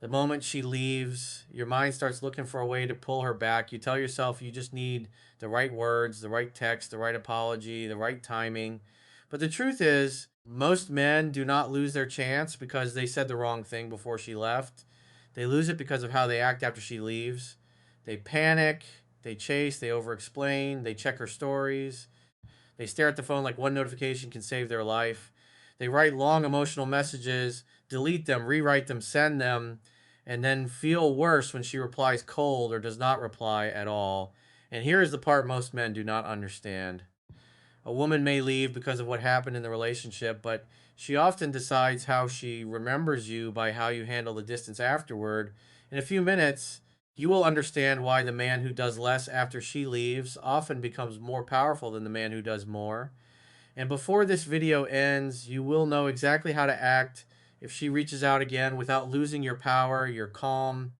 The moment she leaves, your mind starts looking for a way to pull her back. You tell yourself you just need the right words, the right text, the right apology, the right timing. But the truth is, most men do not lose their chance because they said the wrong thing before she left. They lose it because of how they act after she leaves. They panic, they chase, they over explain, they check her stories, they stare at the phone like one notification can save their life. They write long emotional messages, delete them, rewrite them, send them, and then feel worse when she replies cold or does not reply at all. And here is the part most men do not understand. A woman may leave because of what happened in the relationship, but she often decides how she remembers you by how you handle the distance afterward. In a few minutes, you will understand why the man who does less after she leaves often becomes more powerful than the man who does more. And before this video ends, you will know exactly how to act if she reaches out again without losing your power, your calm,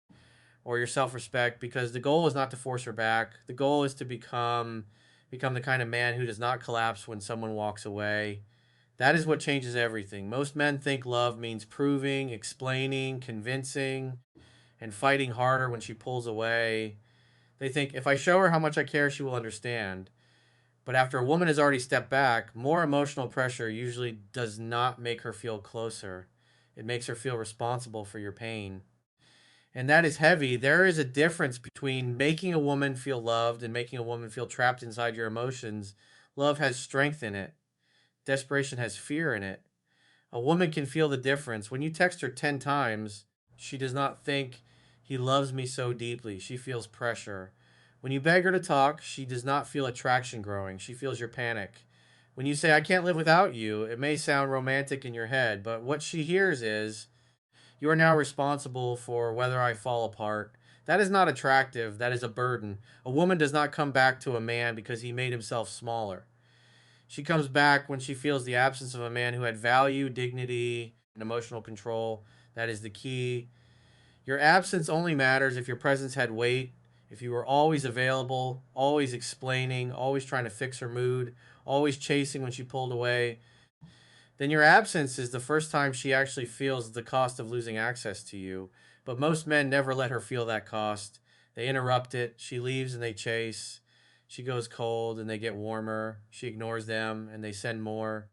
or your self-respect, because the goal is not to force her back. The goal is to become the kind of man who does not collapse when someone walks away. That is what changes everything. Most men think love means proving, explaining, convincing, and fighting harder when she pulls away. They think if I show her how much I care, she will understand. But after a woman has already stepped back, more emotional pressure usually does not make her feel closer. It makes her feel responsible for your pain. And that is heavy. There is a difference between making a woman feel loved and making a woman feel trapped inside your emotions. Love has strength in it, desperation has fear in it. A woman can feel the difference. When you text her 10 times, she does not think, he loves me so deeply. She feels pressure. When you beg her to talk, she does not feel attraction growing. She feels your panic. When you say, I can't live without you, it may sound romantic in your head, but what she hears is, you are now responsible for whether I fall apart. That is not attractive. That is a burden. A woman does not come back to a man because he made himself smaller. She comes back when she feels the absence of a man who had value, dignity, and emotional control. That is the key. Your absence only matters if your presence had weight, if you were always available, always explaining, always trying to fix her mood, always chasing when she pulled away. Then your absence is the first time she actually feels the cost of losing access to you. But most men never let her feel that cost. They interrupt it. She leaves and they chase. She goes cold and they get warmer. She ignores them and they send more.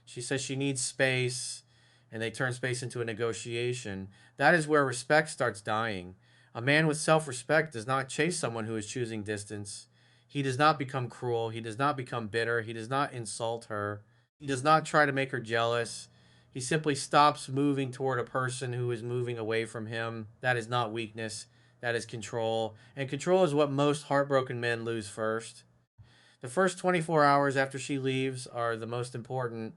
She says she needs space and they turn space into a negotiation. That is where respect starts dying. A man with self respect does not chase someone who is choosing distance. He does not become cruel. He does not become bitter. He does not insult her. He does not try to make her jealous. He simply stops moving toward a person who is moving away from him. That is not weakness. That is control. And control is what most heartbroken men lose first. The first 24 hours after she leaves are the most important,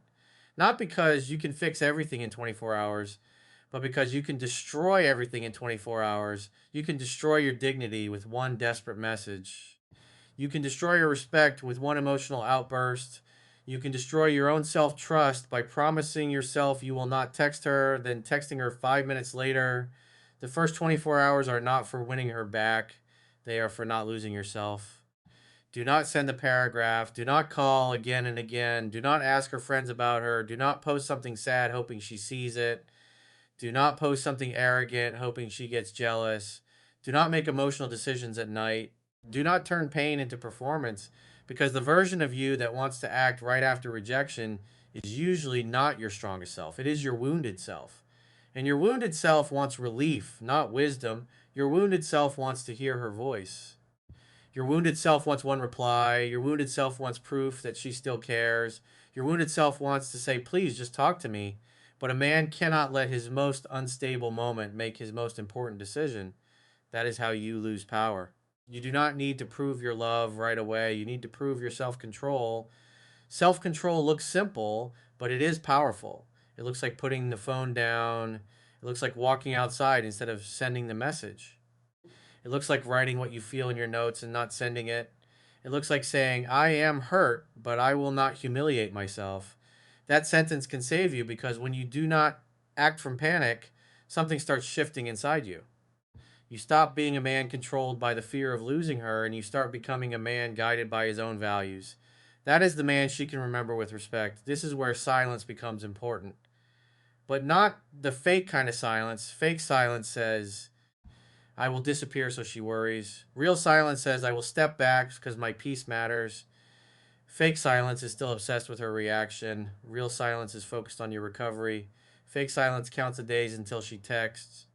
not because you can fix everything in 24 hours, but because you can destroy everything in 24 hours. You can destroy your dignity with one desperate message. You can destroy your respect with one emotional outburst. You can destroy your own self trust by promising yourself you will not text her, then texting her 5 minutes later. The first 24 hours are not for winning her back, they are for not losing yourself. Do not send a paragraph. Do not call again and again. Do not ask her friends about her. Do not post something sad hoping she sees it. Do not post something arrogant hoping she gets jealous. Do not make emotional decisions at night. Do not turn pain into performance, because the version of you that wants to act right after rejection is usually not your strongest self. It is your wounded self. And your wounded self wants relief, not wisdom. Your wounded self wants to hear her voice. Your wounded self wants one reply. Your wounded self wants proof that she still cares. Your wounded self wants to say, please just talk to me. But a man cannot let his most unstable moment make his most important decision. That is how you lose power. You do not need to prove your love right away. You need to prove your self control. Self control looks simple, but it is powerful. It looks like putting the phone down. It looks like walking outside instead of sending the message. It looks like writing what you feel in your notes and not sending it. It looks like saying, I am hurt, but I will not humiliate myself. That sentence can save you, because when you do not act from panic, something starts shifting inside you. You stop being a man controlled by the fear of losing her, and you start becoming a man guided by his own values. That is the man she can remember with respect. This is where silence becomes important. but not the fake kind of silence. Fake silence says, I will disappear so she worries. Real silence says, I will step back because my peace matters. Fake silence is still obsessed with her reaction. Real silence is focused on your recovery. Fake silence counts the days until she texts.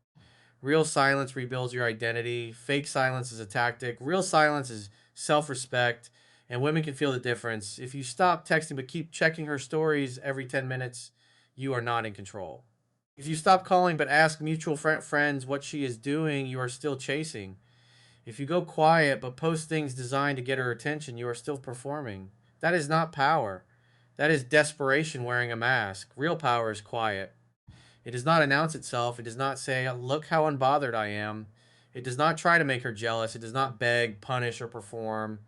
Real silence rebuilds your identity. Fake silence is a tactic. Real silence is self respect. And women can feel the difference. If you stop texting but keep checking her stories every 10 minutes, you are not in control. If you stop calling but ask mutual friends what she is doing, you are still chasing. If you go quiet but post things designed to get her attention, you are still performing. That is not power. That is desperation wearing a mask. Real power is quiet. It does not announce itself. It does not say, look how unbothered I am. It does not try to make her jealous. It does not beg, punish, or perform.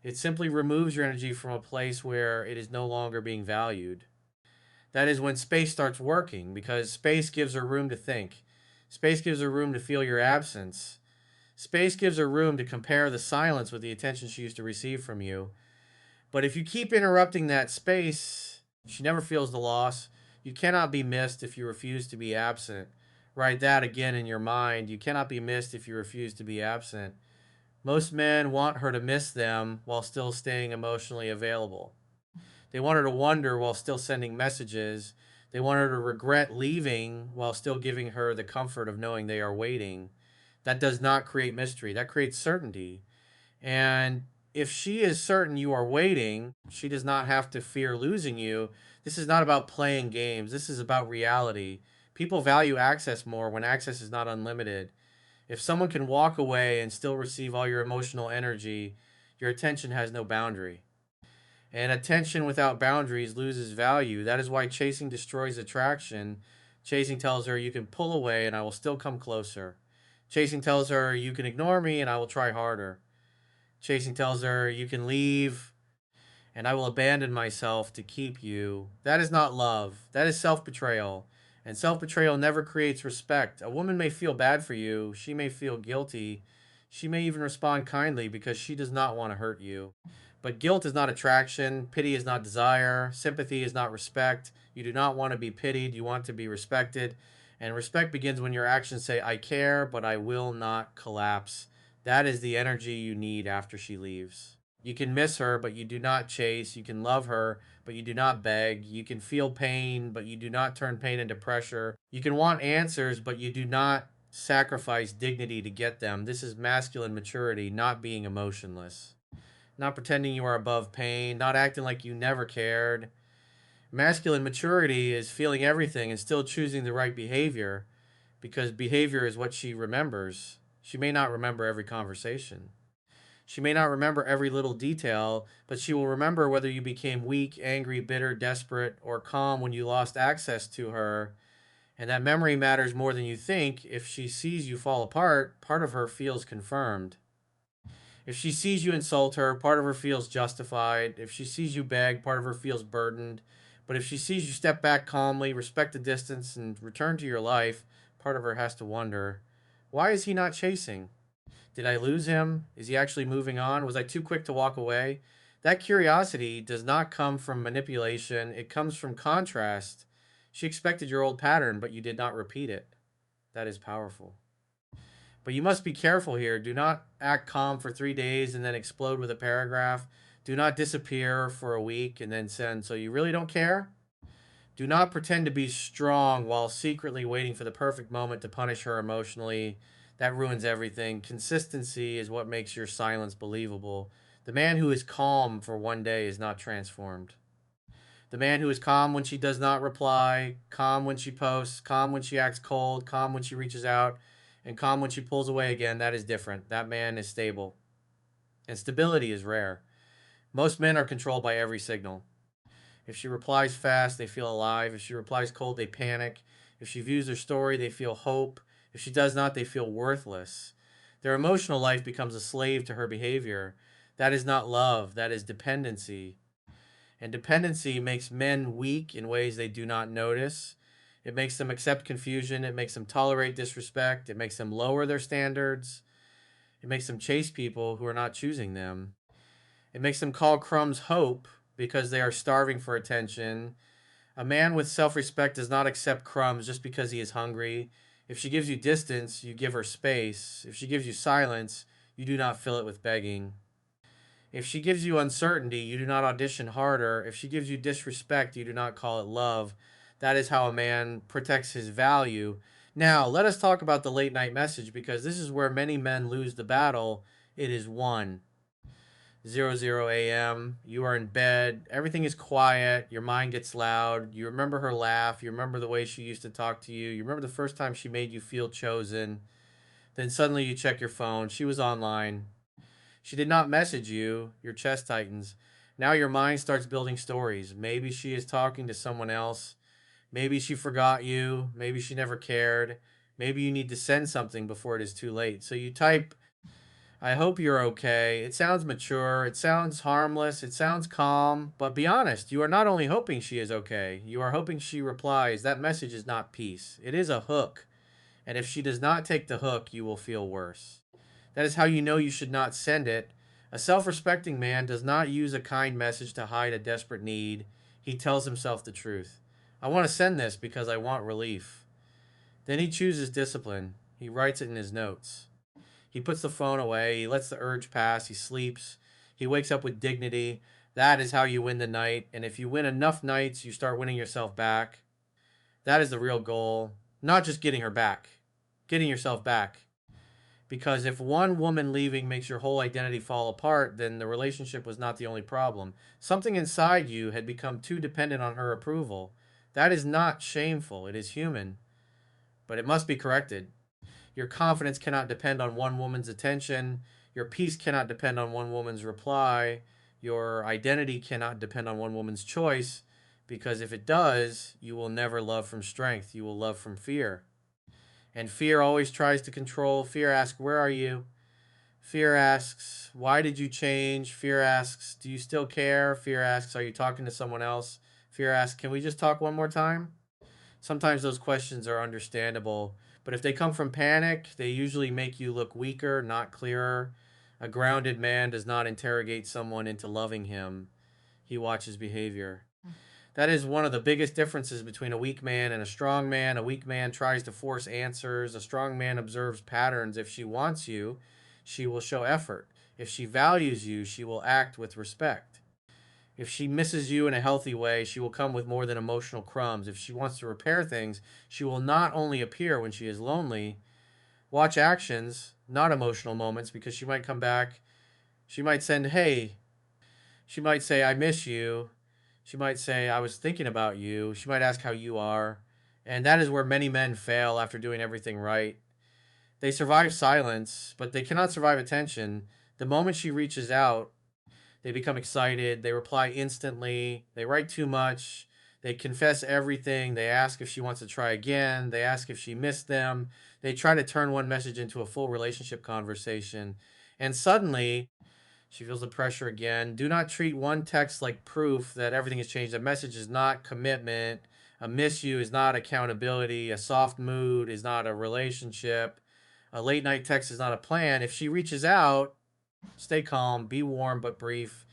It simply removes your energy from a place where it is no longer being valued. That is when space starts working, because space gives her room to think. Space gives her room to feel your absence. Space gives her room to compare the silence with the attention she used to receive from you. But if you keep interrupting that space, she never feels the loss. You cannot be missed if you refuse to be absent. Write that again in your mind. You cannot be missed if you refuse to be absent. Most men want her to miss them while still staying emotionally available. They want her to wonder while still sending messages. They want her to regret leaving while still giving her the comfort of knowing they are waiting. That does not create mystery. That creates certainty. And if she is certain you are waiting, she does not have to fear losing you. This is not about playing games. This is about reality. People value access more when access is not unlimited. If someone can walk away and still receive all your emotional energy, your attention has no boundary. And attention without boundaries loses value. That is why chasing destroys attraction. Chasing tells her you can pull away and I will still come closer. Chasing tells her you can ignore me and I will try harder. Chasing tells her you can leave and I will abandon myself to keep you. That is not love. That is self betrayal. And self betrayal never creates respect. A woman may feel bad for you. She may feel guilty. She may even respond kindly because she does not want to hurt you. But guilt is not attraction. Pity is not desire. Sympathy is not respect. You do not want to be pitied. You want to be respected. And respect begins when your actions say, I care, but I will not collapse. That is the energy you need after she leaves. You can miss her, but you do not chase. You can love her, but you do not beg. You can feel pain, but you do not turn pain into pressure. You can want answers, but you do not sacrifice dignity to get them. This is masculine maturity, not being emotionless, not pretending you are above pain, not acting like you never cared. Masculine maturity is feeling everything and still choosing the right behavior because behavior is what she remembers. She may not remember every conversation. She may not remember every little detail, but she will remember whether you became weak, angry, bitter, desperate, or calm when you lost access to her. And that memory matters more than you think. If she sees you fall apart, part of her feels confirmed. If she sees you insult her, part of her feels justified. If she sees you beg, part of her feels burdened. But if she sees you step back calmly, respect the distance, and return to your life, part of her has to wonder, why is he not chasing? Did I lose him? Is he actually moving on? Was I too quick to walk away? That curiosity does not come from manipulation, it comes from contrast. She expected your old pattern, but you did not repeat it. That is powerful. But you must be careful here. Do not act calm for 3 days and then explode with a paragraph. Do not disappear for a week and then send, so you really don't care? Do not pretend to be strong while secretly waiting for the perfect moment to punish her emotionally. That ruins everything. Consistency is what makes your silence believable. The man who is calm for 1 day is not transformed. The man who is calm when she does not reply, calm when she posts, calm when she acts cold, calm when she reaches out, and calm when she pulls away again, that is different. That man is stable. And stability is rare. Most men are controlled by every signal. If she replies fast, they feel alive. If she replies cold, they panic. If she views their story, they feel hope. If she does not, they feel worthless. Their emotional life becomes a slave to her behavior. That is not love, that is dependency. And dependency makes men weak in ways they do not notice. It makes them accept confusion. It makes them tolerate disrespect. It makes them lower their standards. It makes them chase people who are not choosing them. It makes them call crumbs hope because they are starving for attention. A man with self respect does not accept crumbs just because he is hungry. If she gives you distance, you give her space. If she gives you silence, you do not fill it with begging. If she gives you uncertainty, you do not audition harder. If she gives you disrespect, you do not call it love. That is how a man protects his value. Now, let us talk about the late night message because this is where many men lose the battle. It is 1:00 a.m. You are in bed. Everything is quiet. Your mind gets loud. You remember her laugh. You remember the way she used to talk to you. You remember the first time she made you feel chosen. Then suddenly you check your phone. She was online. She did not message you. Your chest tightens. Now your mind starts building stories. Maybe she is talking to someone else. Maybe she forgot you. Maybe she never cared. Maybe you need to send something before it is too late. So you type, I hope you're okay. It sounds mature. It sounds harmless. It sounds calm. But be honest, you are not only hoping she is okay, you are hoping she replies. That message is not peace, it is a hook. And if she does not take the hook, you will feel worse. That is how you know you should not send it. A self respecting man does not use a kind message to hide a desperate need. He tells himself the truth. I want to send this because I want relief. Then he chooses discipline. He writes it in his notes. He puts the phone away. He lets the urge pass. He sleeps. He wakes up with dignity. That is how you win the night. And if you win enough nights, you start winning yourself back. That is the real goal. Not just getting her back, getting yourself back. Because if one woman leaving makes your whole identity fall apart, then the relationship was not the only problem. Something inside you had become too dependent on her approval. That is not shameful, it is human, but it must be corrected. Your confidence cannot depend on one woman's attention. Your peace cannot depend on one woman's reply. Your identity cannot depend on one woman's choice, because if it does, you will never love from strength. You will love from fear. And fear always tries to control. Fear asks, where are you? Fear asks, why did you change? Fear asks, do you still care? Fear asks, are you talking to someone else? Fear asks, can we just talk one more time? Sometimes those questions are understandable, but if they come from panic, they usually make you look weaker, not clearer. A grounded man does not interrogate someone into loving him, he watches behavior. That is one of the biggest differences between a weak man and a strong man. A weak man tries to force answers. A strong man observes patterns. If she wants you, she will show effort. If she values you, she will act with respect. If she misses you in a healthy way, she will come with more than emotional crumbs. If she wants to repair things, she will not only appear when she is lonely. Watch actions, not emotional moments, because she might come back. She might send, hey. She might say, I miss you. She might say, I was thinking about you. She might ask how you are. And that is where many men fail after doing everything right. They survive silence, but they cannot survive attention. The moment she reaches out, they become excited. They reply instantly. They write too much. They confess everything. They ask if she wants to try again. They ask if she missed them. They try to turn one message into a full relationship conversation. And suddenly, she feels the pressure again. Do not treat one text like proof that everything has changed. A message is not commitment. A miss you is not accountability. A soft mood is not a relationship. A late night text is not a plan. If she reaches out, stay calm, be warm but brief,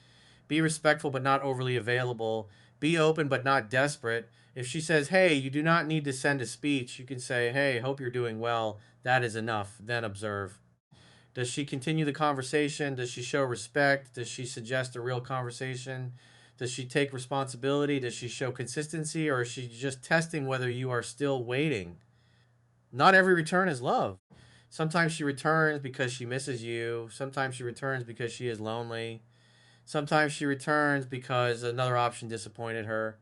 be respectful but not overly available, be open but not desperate. If she says, hey, you do not need to send a speech, you can say, hey, hope you're doing well. That is enough. Then observe. Does she continue the conversation? Does she show respect? Does she suggest a real conversation? Does she take responsibility? Does she show consistency? Or is she just testing whether you are still waiting? Not every return is love. Sometimes she returns because she misses you. Sometimes she returns because she is lonely. Sometimes she returns because another option disappointed her.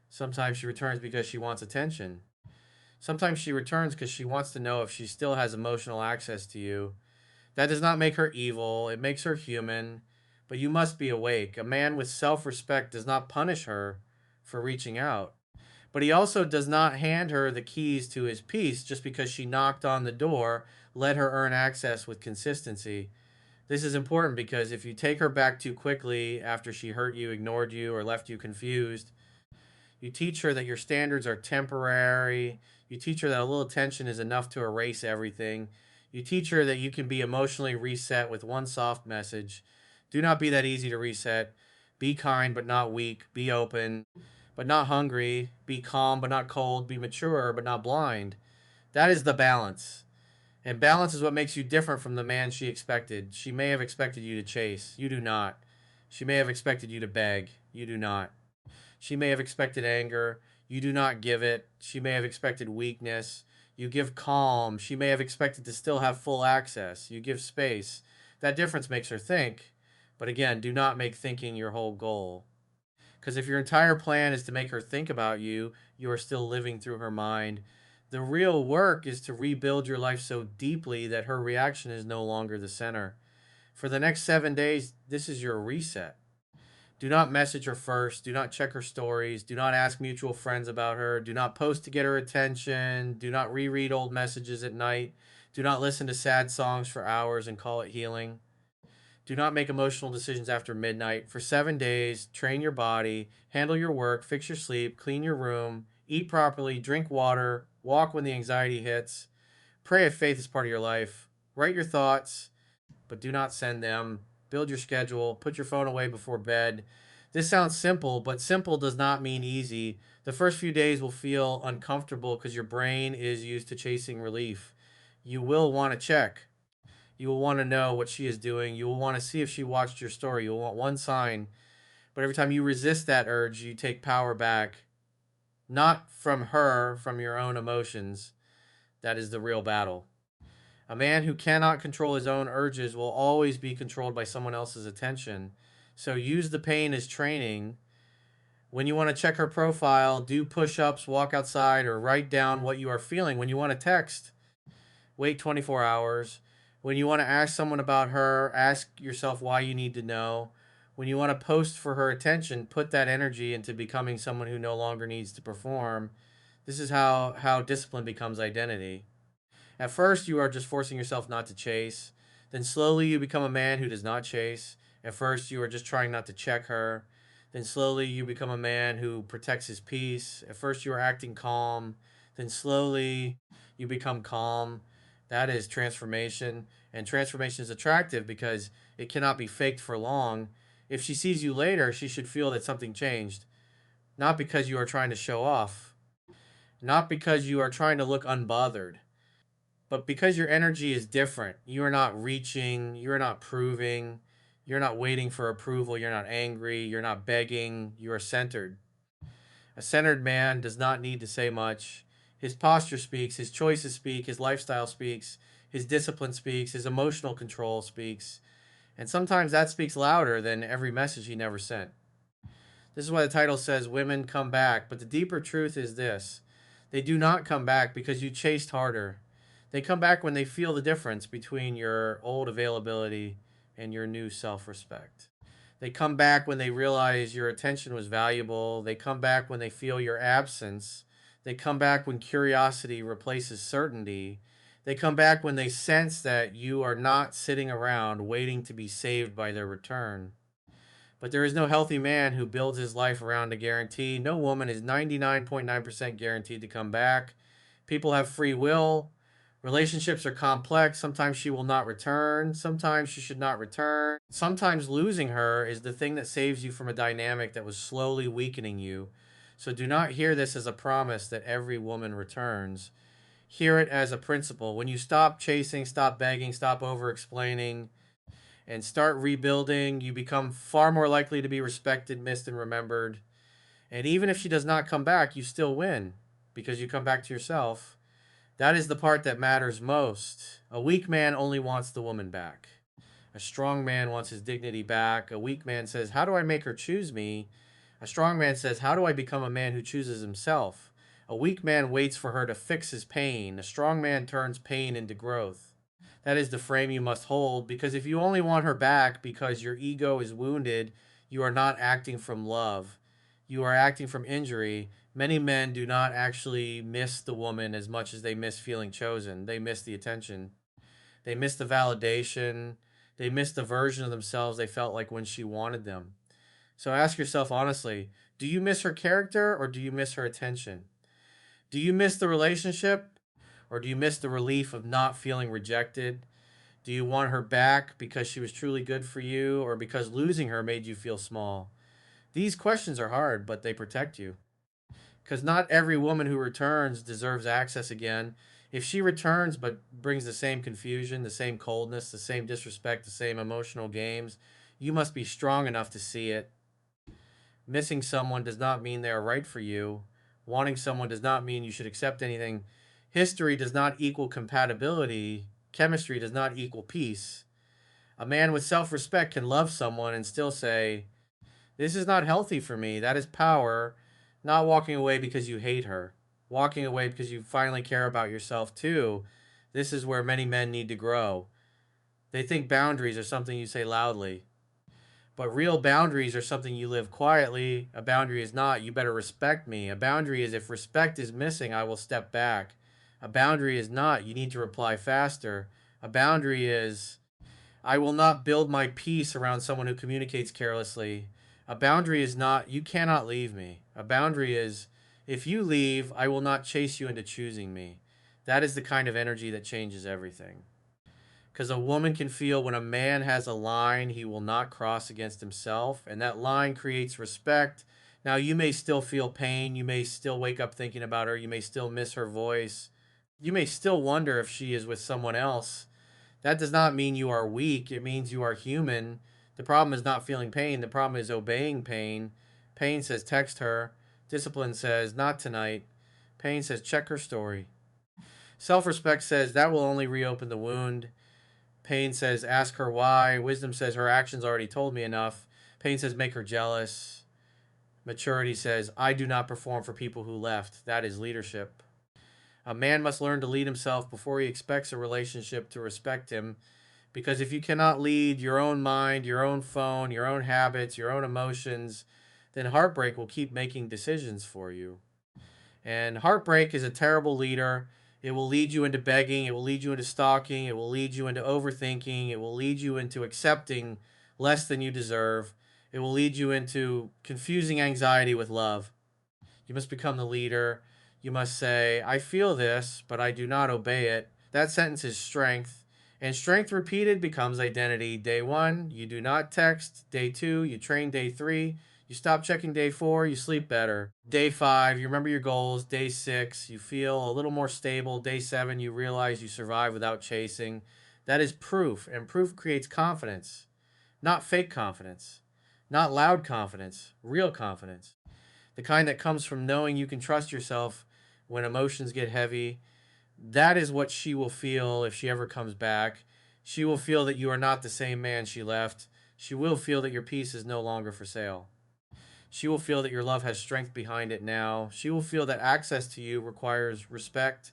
Sometimes she returns because she wants attention. Sometimes she returns because she wants to know if she still has emotional access to you. That does not make her evil, it makes her human. But you must be awake. A man with self respect does not punish her for reaching out. But he also does not hand her the keys to his peace just because she knocked on the door. Let her earn access with consistency. This is important because if you take her back too quickly after she hurt you, ignored you, or left you confused, you teach her that your standards are temporary. You teach her that a little attention is enough to erase everything. You teach her that you can be emotionally reset with one soft message. Do not be that easy to reset. Be kind but not weak. Be open but not hungry. Be calm, but not cold. Be mature, but not blind. That is the balance. And balance is what makes you different from the man she expected. She may have expected you to chase. You do not. She may have expected you to beg. You do not. She may have expected anger. You do not give it. She may have expected weakness. You give calm. She may have expected to still have full access. You give space. That difference makes her think. But again, do not make thinking your whole goal. Because if your entire plan is to make her think about you, you are still living through her mind. The real work is to rebuild your life so deeply that her reaction is no longer the center. For the next 7 days, this is your reset. Do not message her first. Do not check her stories. Do not ask mutual friends about her. Do not post to get her attention. Do not reread old messages at night. Do not listen to sad songs for hours and call it healing. Do not make emotional decisions after midnight. For 7 days, train your body, handle your work, fix your sleep, clean your room, eat properly, drink water, walk when the anxiety hits. Pray if faith is part of your life. Write your thoughts, but do not send them. Build your schedule. Put your phone away before bed. This sounds simple, but simple does not mean easy. The first few days will feel uncomfortable because your brain is used to chasing relief. You will want to check. You will want to know what she is doing. You will want to see if she watched your story. You will want one sign. But every time you resist that urge, you take power back. Not from her, from your own emotions. That is the real battle. A man who cannot control his own urges will always be controlled by someone else's attention. So use the pain as training. When you want to check her profile, do push ups, walk outside, or write down what you are feeling. When you want to text, wait 24 hours. When you want to ask someone about her, ask yourself why you need to know. When you want to post for her attention, put that energy into becoming someone who no longer needs to perform. This is how discipline becomes identity. At first, you are just forcing yourself not to chase. Then slowly, you become a man who does not chase. At first, you are just trying not to check her. Then slowly, you become a man who protects his peace. At first, you are acting calm. Then slowly, you become calm. That is transformation. And transformation is attractive because it cannot be faked for long. If she sees you later, she should feel that something changed. Not because you are trying to show off, not because you are trying to look unbothered, but because your energy is different. You are not reaching, you're not proving, you're not waiting for approval, you're not angry, you're not begging, you are centered. A centered man does not need to say much. His posture speaks, his choices speak, his lifestyle speaks, his discipline speaks, his emotional control speaks. And sometimes that speaks louder than every message he never sent. This is why the title says women come back, but the deeper truth is this: they do not come back because you chased harder. They come back when they feel the difference between your old availability and your new self respect. They come back when they realize your attention was valuable. They come back when they feel your absence. They come back when curiosity replaces certainty. They come back when they sense that you are not sitting around waiting to be saved by their return. But there is no healthy man who builds his life around a guarantee. No woman is 99.9% guaranteed to come back. People have free will. Relationships are complex. Sometimes she will not return. Sometimes she should not return. Sometimes losing her is the thing that saves you from a dynamic that was slowly weakening you. So do not hear this as a promise that every woman returns. Hear it as a principle. When you stop chasing, stop begging, stop over explaining, and start rebuilding, you become far more likely to be respected, missed, and remembered. And even if she does not come back, you still win because you come back to yourself. That is the part that matters most. A weak man only wants the woman back. A strong man wants his dignity back. A weak man says, how do I make her choose me? A strong man says, how do I become a man who chooses himself? A weak man waits for her to fix his pain. A strong man turns pain into growth. That is the frame you must hold, because if you only want her back because your ego is wounded, you are not acting from love. You are acting from injury. Many men do not actually miss the woman as much as they miss feeling chosen. They miss the attention. They miss the validation. They miss the version of themselves they felt like when she wanted them. So ask yourself honestly, do you miss her character or do you miss her attention? Do you miss the relationship or do you miss the relief of not feeling rejected? Do you want her back because she was truly good for you or because losing her made you feel small? These questions are hard, but they protect you. Because not every woman who returns deserves access again. If she returns but brings the same confusion, the same coldness, the same disrespect, the same emotional games, you must be strong enough to see it. Missing someone does not mean they are right for you. Wanting someone does not mean you should accept anything. History does not equal compatibility. Chemistry does not equal peace. A man with self respect can love someone and still say, this is not healthy for me. That is power. Not walking away because you hate her. Walking away because you finally care about yourself too. This is where many men need to grow. They think boundaries are something you say loudly. But real boundaries are something you live quietly. A boundary is not, you better respect me. A boundary is, if respect is missing, I will step back. A boundary is not, you need to reply faster. A boundary is, I will not build my peace around someone who communicates carelessly. A boundary is not, you cannot leave me. A boundary is, if you leave, I will not chase you into choosing me. That is the kind of energy that changes everything. Because a woman can feel when a man has a line he will not cross against himself, and that line creates respect. Now, you may still feel pain. You may still wake up thinking about her. You may still miss her voice. You may still wonder if she is with someone else. That does not mean you are weak. It means you are human. The problem is not feeling pain. The problem is obeying pain. Pain says text her. Discipline says not tonight. Pain says check her story. Self respect says that will only reopen the wound. Pain says ask her why. Wisdom says her actions already told me enough. Pain says make her jealous. Maturity says I do not perform for people who left. That is leadership. A man must learn to lead himself before he expects a relationship to respect him. Because if you cannot lead your own mind, your own phone, your own habits, your own emotions, then heartbreak will keep making decisions for you. And heartbreak is a terrible leader. It will lead you into begging. It will lead you into stalking. It will lead you into overthinking. It will lead you into accepting less than you deserve. It will lead you into confusing anxiety with love. You must become the leader. You must say, I feel this, but I do not obey it. That sentence is strength. And strength repeated becomes identity. Day one, you do not text. Day two, you train. Day three, you stop checking. Day four, you sleep better. Day five, you remember your goals. Day six, you feel a little more stable. Day seven, you realize you survive without chasing. That is proof, and proof creates confidence. Not fake confidence, not loud confidence, real confidence. The kind that comes from knowing you can trust yourself when emotions get heavy. That is what she will feel if she ever comes back. She will feel that you are not the same man she left. She will feel that your peace is no longer for sale. She will feel that your love has strength behind it now. She will feel that access to you requires respect.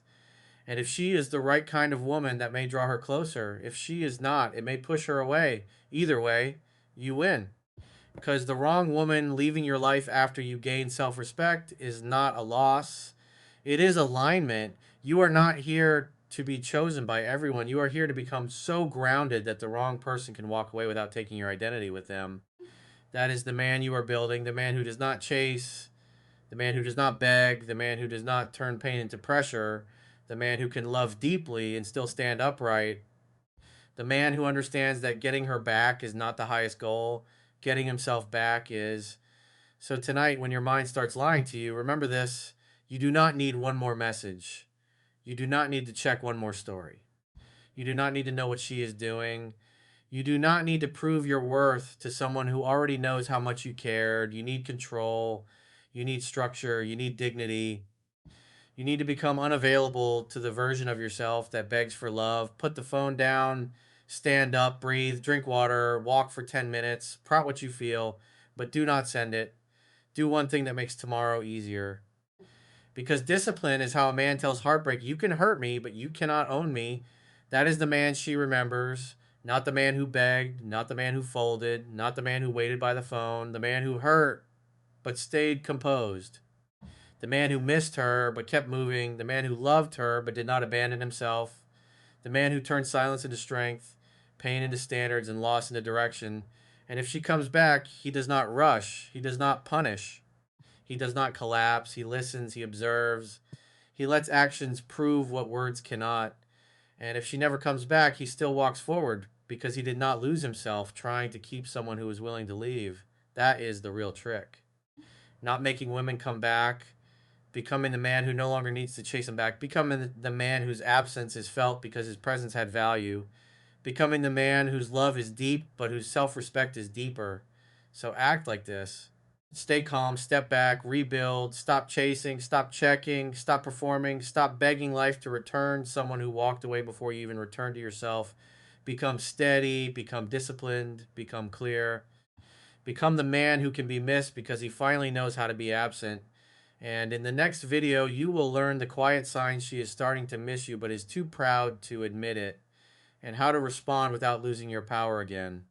And if she is the right kind of woman, that may draw her closer. If she is not, it may push her away. Either way, you win. Because the wrong woman leaving your life after you gain self respect is not a loss, it is alignment. You are not here to be chosen by everyone. You are here to become so grounded that the wrong person can walk away without taking your identity with them. That is the man you are building, the man who does not chase, the man who does not beg, the man who does not turn pain into pressure, the man who can love deeply and still stand upright, the man who understands that getting her back is not the highest goal, getting himself back is. So tonight, when your mind starts lying to you, remember this: you do not need one more message. You do not need to check one more story. You do not need to know what she is doing. You do not need to prove your worth to someone who already knows how much you cared. You need control. You need structure. You need dignity. You need to become unavailable to the version of yourself that begs for love. Put the phone down, stand up, breathe, drink water, walk for 10 minutes, prompt what you feel, but do not send it. Do one thing that makes tomorrow easier. Because discipline is how a man tells heartbreak, you can hurt me, but you cannot own me. That is the man she remembers, not the man who begged, not the man who folded, not the man who waited by the phone, the man who hurt but stayed composed. The man who missed her but kept moving, the man who loved her but did not abandon himself, the man who turned silence into strength, pain into standards, and loss into direction. And if she comes back, he does not rush, he does not punish, he does not collapse, he listens, he observes, he lets actions prove what words cannot. And if she never comes back, he still walks forward because he did not lose himself trying to keep someone who was willing to leave. That is the real trick. Not making women come back, becoming the man who no longer needs to chase them back, becoming the man whose absence is felt because his presence had value, becoming the man whose love is deep but whose self respect is deeper. So act like this. Stay calm, step back, rebuild, stop chasing, stop checking, stop performing, stop begging life to return someone who walked away before you even returned to yourself. Become steady, become disciplined, become clear. Become the man who can be missed because he finally knows how to be absent. And in the next video, you will learn the quiet signs she is starting to miss you but is too proud to admit it, and how to respond without losing your power again.